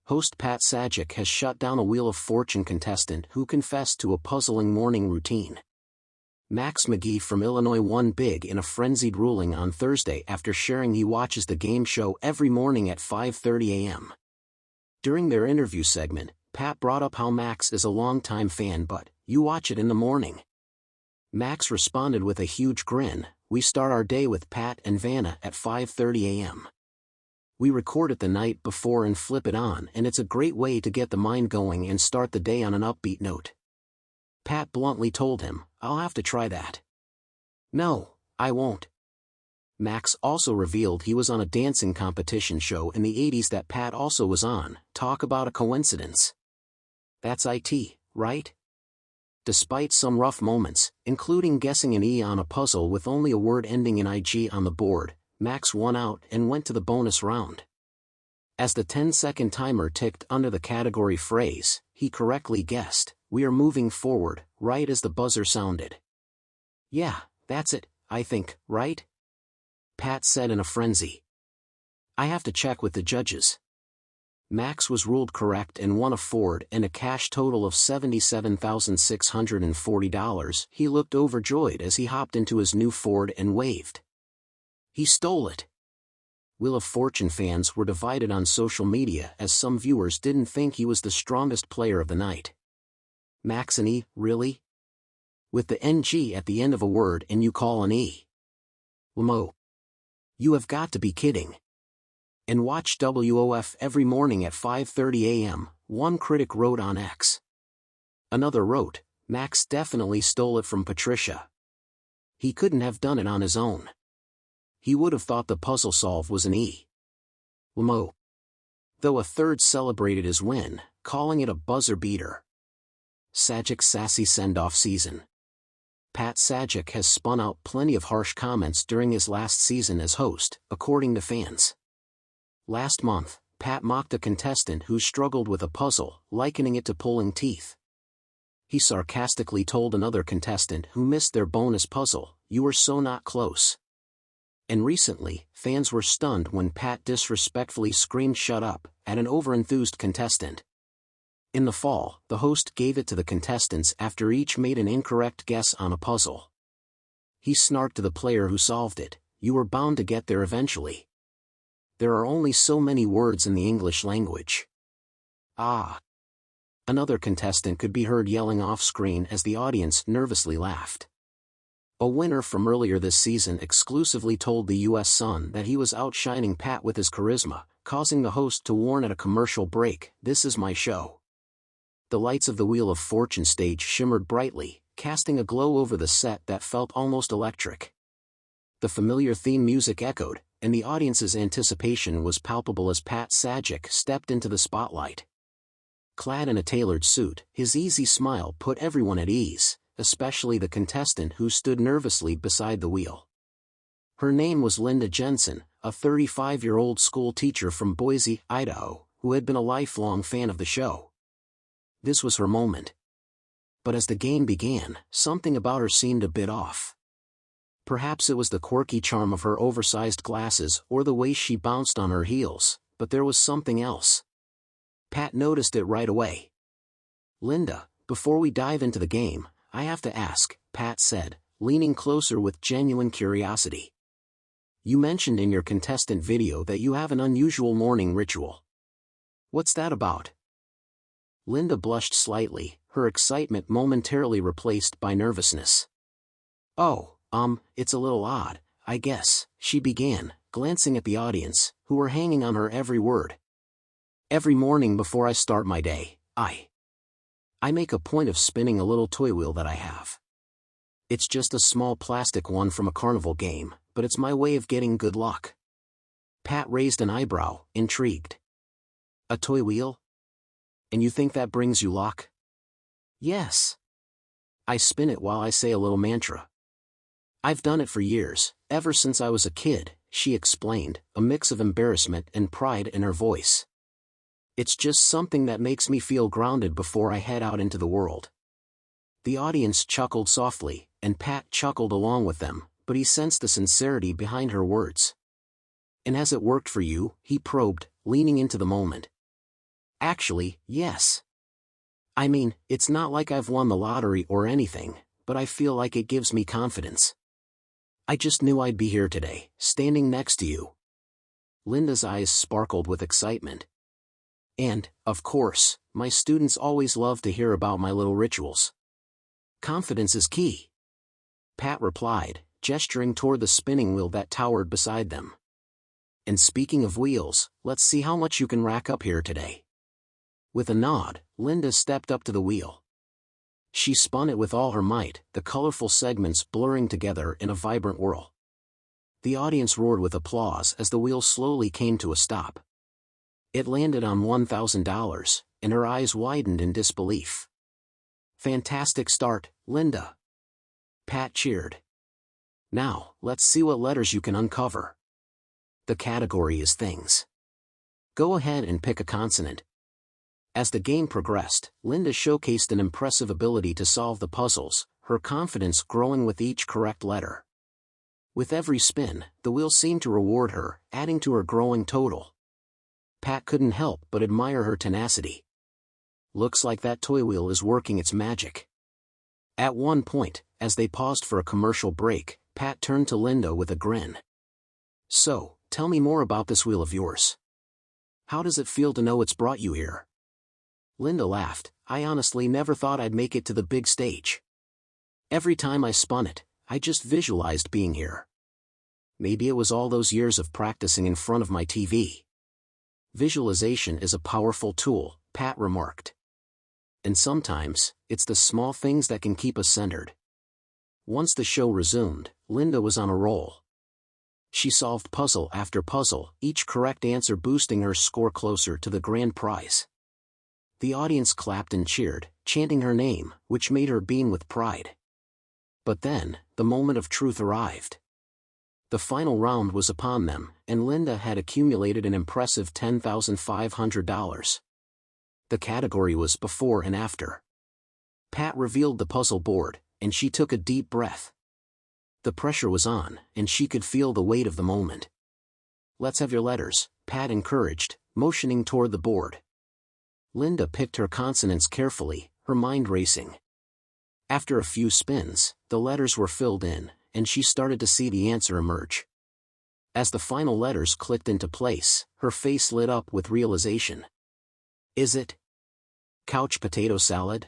host Pat Sajak has shut down a Wheel of Fortune contestant who confessed to a puzzling morning routine. Max McGee from Illinois won big in a frenzied ruling on Thursday after sharing he watches the game show every morning at 5:30 a.m. During their interview segment, Pat brought up how Max is a longtime fan but, "You watch it in the morning." Max responded with a huge grin, "We start our day with Pat and Vanna at 5:30 a.m. We record it the night before and flip it on, and it's a great way to get the mind going and start the day on an upbeat note." Pat bluntly told him, "I'll have to try that." "No, I won't." Max also revealed he was on a dancing competition show in the 80s that Pat also was on. Talk about a coincidence. That's it, right? Despite some rough moments, including guessing an E on a puzzle with only a word ending in IG on the board, Max won out and went to the bonus round. As the 10-second timer ticked under the category phrase, he correctly guessed, "We are moving forward," right as the buzzer sounded. "Yeah, that's it, I think, right?" Pat said in a frenzy. "I have to check with the judges." Max was ruled correct and won a Ford and a cash total of $77,640. He looked overjoyed as he hopped into his new Ford and waved. He stole it. Wheel of Fortune fans were divided on social media as some viewers didn't think he was the strongest player of the night. Max an E, really? With the NG at the end of a word and you call an E? Lmo. You have got to be kidding. And watch WOF every morning at 5:30 a.m., one critic wrote on X. Another wrote, "Max definitely stole it from Patricia. He couldn't have done it on his own. He would have thought the puzzle solve was an E." Lmo. Though a third celebrated his win, calling it a buzzer beater. Sajak's sassy send-off season. Pat Sajak has spun out plenty of harsh comments during his last season as host, according to fans. Last month, Pat mocked a contestant who struggled with a puzzle, likening it to pulling teeth. He sarcastically told another contestant who missed their bonus puzzle, "You were so not close." And recently, fans were stunned when Pat disrespectfully screamed "shut up" at an overenthused contestant. In the fall, the host gave it to the contestants after each made an incorrect guess on a puzzle. He snarked to the player who solved it, "You were bound to get there eventually. There are only so many words in the English language." Ah. Another contestant could be heard yelling off-screen as the audience nervously laughed. A winner from earlier this season exclusively told the U.S. Sun that he was outshining Pat with his charisma, causing the host to warn at a commercial break, "This is my show." The lights of the Wheel of Fortune stage shimmered brightly, casting a glow over the set that felt almost electric. The familiar theme music echoed, and the audience's anticipation was palpable as Pat Sajak stepped into the spotlight. Clad in a tailored suit, his easy smile put everyone at ease, especially the contestant who stood nervously beside the wheel. Her name was Linda Jensen, a 35-year-old school teacher from Boise, Idaho, who had been a lifelong fan of the show. This was her moment. But as the game began, something about her seemed a bit off. Perhaps it was the quirky charm of her oversized glasses or the way she bounced on her heels, but there was something else. Pat noticed it right away. "Linda, before we dive into the game, I have to ask," Pat said, leaning closer with genuine curiosity. "You mentioned in your contestant video that you have an unusual morning ritual. What's that about?" Linda blushed slightly, her excitement momentarily replaced by nervousness. "Oh, it's a little odd, I guess," she began, glancing at the audience, who were hanging on her every word. "Every morning before I start my day, I make a point of spinning a little toy wheel that I have. It's just a small plastic one from a carnival game, but it's my way of getting good luck." Pat raised an eyebrow, intrigued. "A toy wheel? And you think that brings you luck?" "Yes. I spin it while I say a little mantra. I've done it for years, ever since I was a kid," she explained, a mix of embarrassment and pride in her voice. "It's just something that makes me feel grounded before I head out into the world." The audience chuckled softly, and Pat chuckled along with them, but he sensed the sincerity behind her words. "And has it worked for you?" he probed, leaning into the moment. Actually, yes. I mean, it's not like I've won the lottery or anything, but I feel like it gives me confidence. I just knew I'd be here today, standing next to you. Linda's eyes sparkled with excitement. And, of course, my students always love to hear about my little rituals. Confidence is key. Pat replied, gesturing toward the spinning wheel that towered beside them. And speaking of wheels, let's see how much you can rack up here today. With a nod, Linda stepped up to the wheel. She spun it with all her might, the colorful segments blurring together in a vibrant whirl. The audience roared with applause as the wheel slowly came to a stop. It landed on $1,000, and her eyes widened in disbelief. Fantastic start, Linda. Pat cheered. Now, let's see what letters you can uncover. The category is things. Go ahead and pick a consonant. As the game progressed, Linda showcased an impressive ability to solve the puzzles, her confidence growing with each correct letter. With every spin, the wheel seemed to reward her, adding to her growing total. Pat couldn't help but admire her tenacity. Looks like that toy wheel is working its magic. At one point, as they paused for a commercial break, Pat turned to Linda with a grin. So, tell me more about this wheel of yours. How does it feel to know it's brought you here? Linda laughed. I honestly never thought I'd make it to the big stage. Every time I spun it, I just visualized being here. Maybe it was all those years of practicing in front of my TV. Visualization is a powerful tool, Pat remarked. And sometimes, it's the small things that can keep us centered. Once the show resumed, Linda was on a roll. She solved puzzle after puzzle, each correct answer boosting her score closer to the grand prize. The audience clapped and cheered, chanting her name, which made her beam with pride. But then, the moment of truth arrived. The final round was upon them, and Linda had accumulated an impressive $10,500. The category was before and after. Pat revealed the puzzle board, and she took a deep breath. The pressure was on, and she could feel the weight of the moment. Let's have your letters, Pat encouraged, motioning toward the board. Linda picked her consonants carefully, her mind racing. After a few spins, the letters were filled in, and she started to see the answer emerge. As the final letters clicked into place, her face lit up with realization. Is it couch potato salad?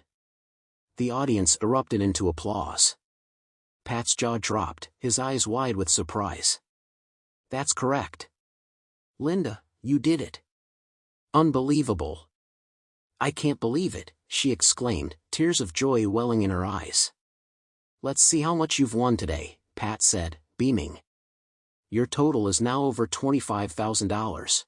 The audience erupted into applause. Pat's jaw dropped, his eyes wide with surprise. That's correct. Linda, you did it. Unbelievable. I can't believe it, she exclaimed, tears of joy welling in her eyes. Let's see how much you've won today, Pat said, beaming. Your total is now over $25,000.